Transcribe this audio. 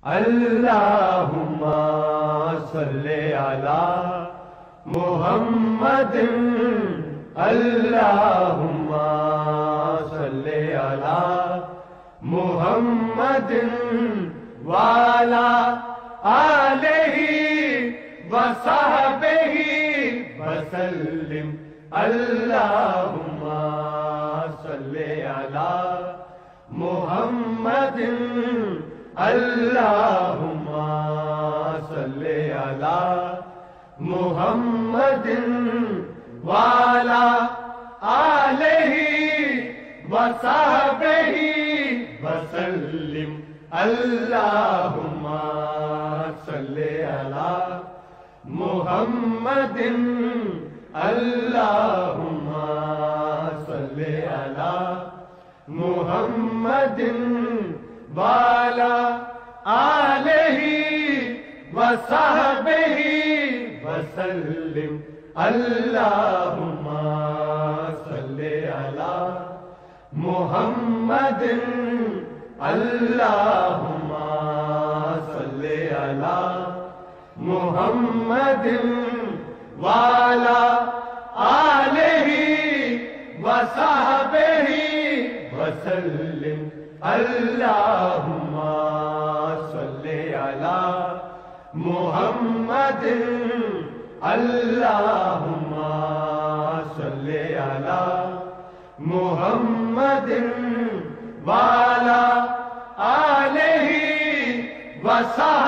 اللہم صلی علی محمد اللہم صلی علی محمد وعلی آلہ وصحبہ وسلم اللہم صلی علی محمد اللہم صلی علی محمد وعلی آلہ وصحبہ وسلم اللہم صلی علی محمد اللہم صلی علی محمد وعلی آلہ وصحبہ وسلم اللہم صلی علی محمد اللہم صلی علی محمد وعلی آلہ وصحبہ وسلم اللہم صلی علی محمد اللہم صلی علی محمد وعلی آلہ وصحبہ